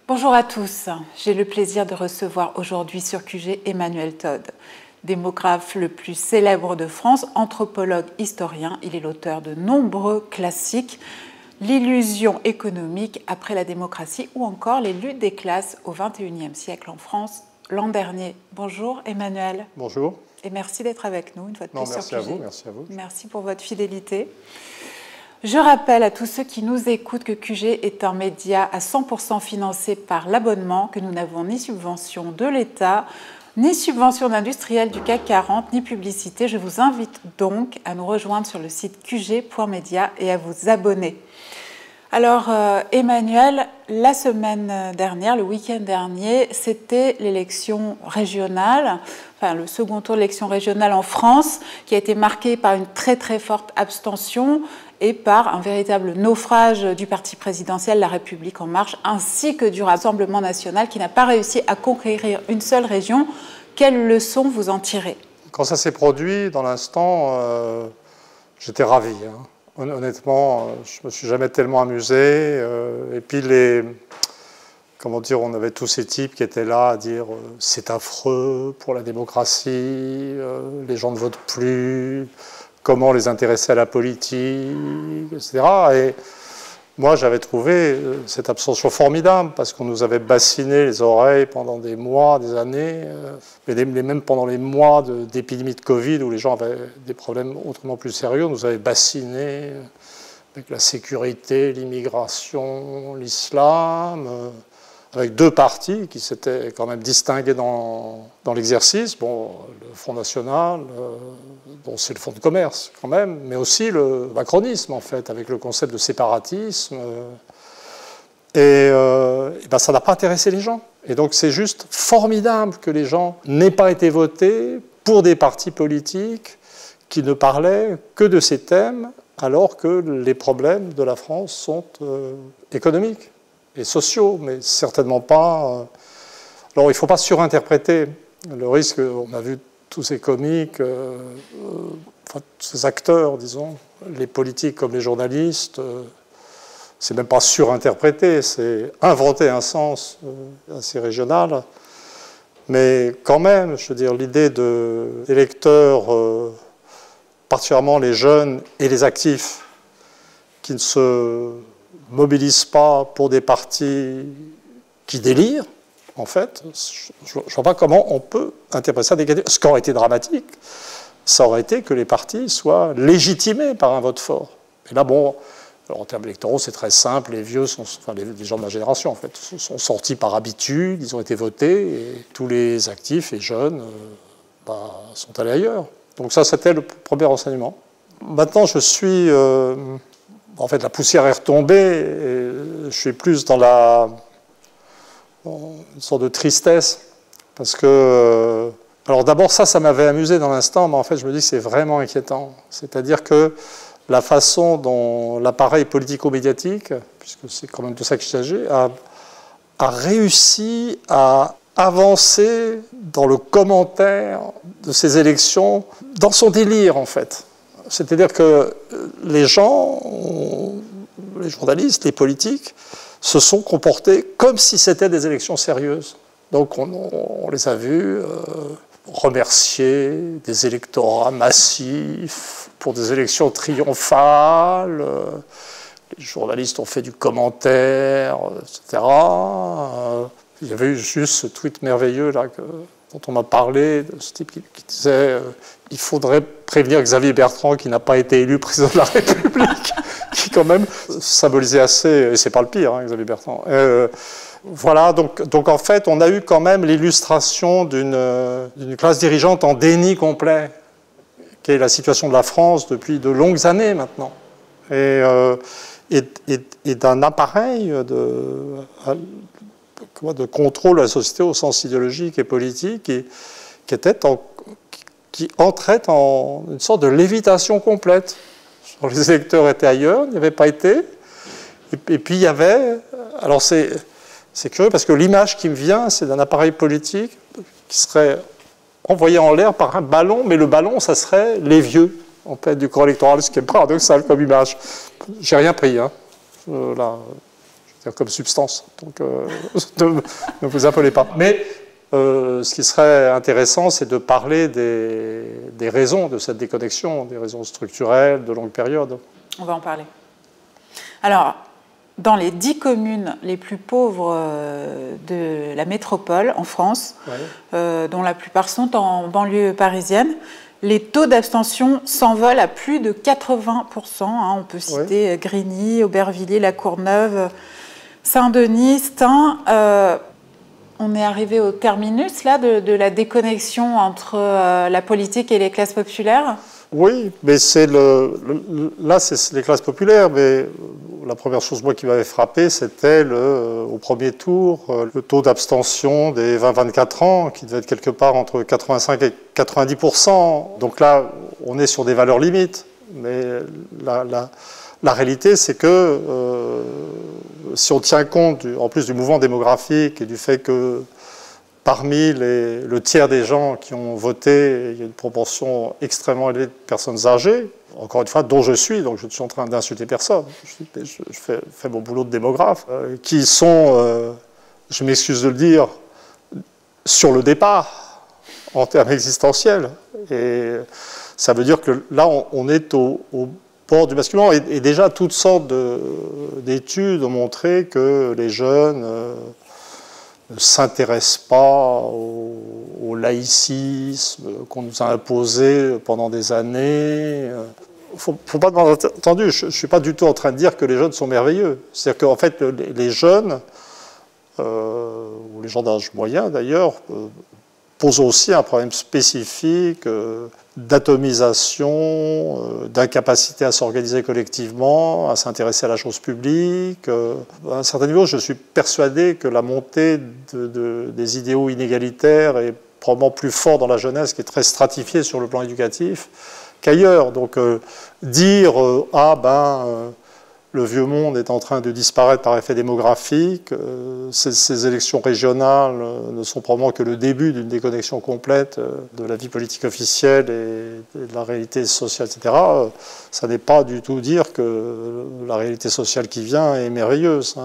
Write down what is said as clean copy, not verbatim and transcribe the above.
Bonjour à tous, j'ai le plaisir de recevoir aujourd'hui sur QG Emmanuel Todd, démographe le plus célèbre de France, anthropologue, historien. Il est l'auteur de nombreux classiques, L'illusion économique après la démocratie ou encore Les luttes des classes au XXIe siècle en France l'an dernier. Bonjour Emmanuel. Bonjour. Et merci d'être avec nous une fois de plus merci sur QG. À vous, merci à vous. Merci pour votre fidélité. Je rappelle à tous ceux qui nous écoutent que QG est un média à 100% financé par l'abonnement, que nous n'avons ni subvention de l'État, ni subvention d'industriels du CAC 40, ni publicité. Je vous invite donc à nous rejoindre sur le site qg.media et à vous abonner. Alors Emmanuel, la semaine dernière, le week-end dernier, c'était l'élection régionale, enfin le second tour de l'élection régionale en France, qui a été marqué par une très très forte abstention et par un véritable naufrage du parti présidentiel La République En Marche, ainsi que du Rassemblement national qui n'a pas réussi à conquérir une seule région. Quelles leçons vous en tirez? Quand ça s'est produit, dans l'instant, j'étais ravi. Honnêtement, je me suis jamais tellement amusé. Et puis comment dire, on avait tous ces types qui étaient là à dire c'est affreux pour la démocratie, les gens ne votent plus. Comment les intéresser à la politique, etc. Et moi, j'avais trouvé cette abstention formidable parce qu'on nous avait bassiné les oreilles pendant des mois, des années, mais même pendant les mois d'épidémie de Covid où les gens avaient des problèmes autrement plus sérieux, on nous avait bassiné avec la sécurité, l'immigration, l'islam, avec deux partis qui s'étaient quand même distingués dans l'exercice. Bon, le Front National, bon, c'est le fonds de commerce quand même, mais aussi le macronisme, en fait, avec le concept de séparatisme. Ben, ça n'a pas intéressé les gens. Et donc c'est juste formidable que les gens n'aient pas été votés pour des partis politiques qui ne parlaient que de ces thèmes, alors que les problèmes de la France sont économiques et sociaux, mais certainement pas. Alors il ne faut pas surinterpréter. Le risque, on a vu tous ces comiques, enfin, ces acteurs, disons, les politiques comme les journalistes, c'est même pas surinterpréter, c'est inventer un sens assez régional. Mais quand même, je veux dire, l'idée d'électeurs, particulièrement les jeunes et les actifs, qui ne se mobilisent pas pour des partis qui délirent, en fait, je ne vois pas comment on peut interpréter ça négativement. Ce qui aurait été dramatique, ça aurait été que les partis soient légitimés par un vote fort. Et là, bon, alors en termes électoraux, c'est très simple, les vieux, enfin les gens de ma génération, en fait, sont sortis par habitude, ils ont été votés, et tous les actifs et jeunes sont allés ailleurs. Donc ça, c'était le premier renseignement. Maintenant, je suis... en fait, la poussière est retombée, et je suis plus dans une sorte de tristesse, parce que... alors d'abord, ça m'avait amusé dans l'instant, mais en fait, je me dis que c'est vraiment inquiétant. C'est-à-dire que la façon dont l'appareil politico-médiatique, puisque c'est quand même de ça qu'il s'agit, a réussi à avancer dans le commentaire de ces élections, dans son délire, en fait. C'est-à-dire que les gens, les journalistes, les politiques, se sont comportés comme si c'était des élections sérieuses. Donc on les a vus remercier des électorats massifs pour des élections triomphales. Les journalistes ont fait du commentaire, etc. Il y avait eu juste ce tweet merveilleux là, dont on m'a parlé, de ce type qui disait il faudrait prévenir Xavier Bertrand qui n'a pas été élu président de la République, qui quand même symbolisait assez, et c'est pas le pire, hein, Xavier Bertrand. Voilà, donc en fait, on a eu quand même l'illustration d'une classe dirigeante en déni complet, qui est la situation de la France depuis de longues années maintenant, et d'un appareil de contrôle de la société au sens idéologique et politique qui entrait en une sorte de lévitation complète. Les électeurs étaient ailleurs, n'y avaient pas été. Et puis il y avait... Alors c'est curieux parce que l'image qui me vient, c'est d'un appareil politique qui serait envoyé en l'air par un ballon, mais le ballon, ça serait les vieux, en fait, du corps électoral, ce qui est paradoxal comme image. J'ai rien pris, hein. Là, c'est-à-dire comme substance. Donc ne vous appelez pas. Mais ce qui serait intéressant, c'est de parler des raisons de cette déconnexion, des raisons structurelles de longue période. On va en parler. Alors, dans les 10 communes les plus pauvres de la métropole en France, dont la plupart sont en banlieue parisienne, les taux d'abstention s'envolent à plus de 80%. On peut citer Grigny, Aubervilliers, La Courneuve, Saint-Denis, Stein. On est arrivé au terminus là, de la déconnexion entre la politique et les classes populaires. Oui, mais là, c'est les classes populaires, mais la première chose moi qui m'avait frappé, c'était au premier tour, le taux d'abstention des 20-24 ans, qui devait être quelque part entre 85 et 90%. Donc là, on est sur des valeurs limites, mais la réalité, c'est que si on tient compte, en plus du mouvement démographique et du fait que parmi le tiers des gens qui ont voté, il y a une proportion extrêmement élevée de personnes âgées, encore une fois, dont je suis, donc je suis en train d'insulter personne, je fais mon boulot de démographe, qui sont, je m'excuse de le dire, sur le départ, en termes existentiels. Et ça veut dire que là, on est au bord du basculement. Et déjà, toutes sortes d'études ont montré que les jeunes ne s'intéressent pas au laïcisme qu'on nous a imposé pendant des années. Faut pas demander entendu, je ne suis pas du tout en train de dire que les jeunes sont merveilleux. C'est-à-dire qu'en fait, les jeunes, ou les gens d'âge moyen d'ailleurs, posent aussi un problème spécifique d'atomisation, d'incapacité à s'organiser collectivement, à s'intéresser à la chose publique. À un certain niveau, je suis persuadé que la montée des idéaux inégalitaires est probablement plus forte dans la jeunesse, qui est très stratifiée sur le plan éducatif, qu'ailleurs. Donc dire le vieux monde est en train de disparaître par effet démographique, ces élections régionales ne sont probablement que le début d'une déconnexion complète de la vie politique officielle et de la réalité sociale, etc. Ça n'est pas du tout dire que la réalité sociale qui vient est merveilleuse.